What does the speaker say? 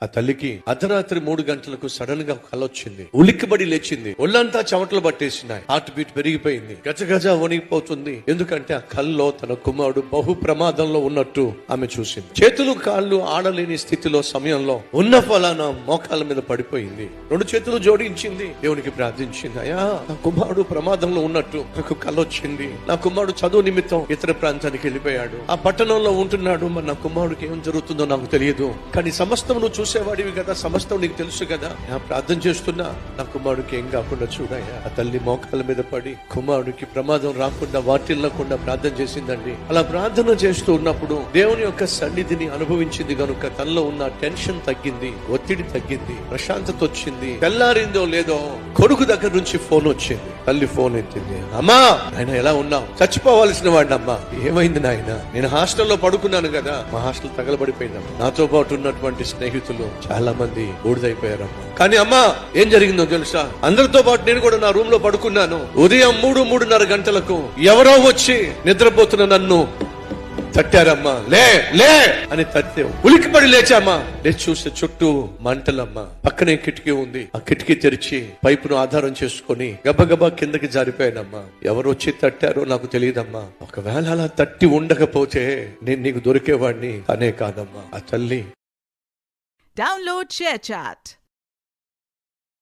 ఆ తల్లికి అర్ధరాత్రి 3 గంటలకు సడన్ గా కల వచ్చింది. ఉలిక్కిబడి లేచింది. ఒళ్ళంతా చెమటలు పట్టేసినాయి. హార్ట్ బీట్ పెరిగిపోయింది. గజగజ వణిగిపోతుంది. ఎందుకంటే ఆ కల్లో తన కుమారుడు బహు ప్రమాదంలో ఉన్నట్టు ఆమె చూసింది. చేతులు కాళ్ళు ఆడలేని స్థితిలో సమయంలో ఉన్న ఫలానా మోకాల మీద పడిపోయింది. 2 చేతులు జోడించింది. దేవునికి ప్రార్థించింది. అయ్యా, నా కుమారుడు ప్రమాదంలో ఉన్నట్టు నాకు కల వచ్చింది. నా కుమారుడు చదువు నిమిత్తం ఇతర ప్రాంతానికి వెళ్ళిపోయాడు. ఆ పట్టణంలో ఉంటున్నాడు. మరి నా కుమారుడికి ఏం జరుగుతుందో నాకు తెలియదు. కానీ సమస్తం నువ్వు చూసేవాడివి కదా, సమస్తం నీకు తెలుసు కదా. నా ప్రార్థన చేస్తున్నా, నా కుమారుడికి ఏం కాకుండా చూడయ్యా. ఆ తల్లి మోకాల మీద పడి కుమారుడికి ప్రమాదం రాకుండా వాటిల్లకుండా ప్రార్థన చేసిందండి. అలా ప్రార్థన చేస్తూ ఉన్నప్పుడు దేవుని యొక్క సన్నిధిని అనుభవించింది కనుక తనలో ఉన్న టెన్షన్ తగ్గింది, ఒత్తిడి తగ్గింది, ప్రశాంతత వచ్చింది. తెల్లారిందో లేదో కొడుకు దగ్గర నుంచి ఫోన్ వచ్చింది. తల్లి ఫోన్ ఎత్తింది. అమ్మా, ఆయన ఎలా ఉన్నావు? చచ్చిపోవాల్సిన వాడిని అమ్మా. ఏమైంది నాయన? నేను హాస్టల్లో పడుకున్నాను కదా, మా హాస్టల్ తగలబడిపోయిందమ్మా. నాతో పాటు ఉన్నటువంటి స్నేహితులు చాలా మంది బూడిదైపోయారమ్మా. కానీ అమ్మా, ఏం జరిగిందో తెలుసా? అందరితో పాటు నేను కూడా నా రూమ్ లో పడుకున్నాను. ఉదయం 3-3:30 గంటలకు ఎవరో వచ్చి నిద్రపోతున్న నన్ను తట్టారమ్మా. లే లే అని తట్టే ఉలికిపడి లేచామ్మా. లేచి చూస్తే చుట్టూ మంటలమ్మా. పక్కనే కిటికీ ఉంది. ఆ కిటికీ తెరిచి పైపును ఆధారం చేసుకుని గబగబా కిందకి జారిపోయానమ్మా. ఎవరు వచ్చి తట్టారో నాకు తెలియదమ్మా. ఒకవేళ అలా తట్టి ఉండకపోతే నేను నీకు దొరికేవాడిని. అనే కాదమ్మా. ఆ తల్లి Download ShareChat.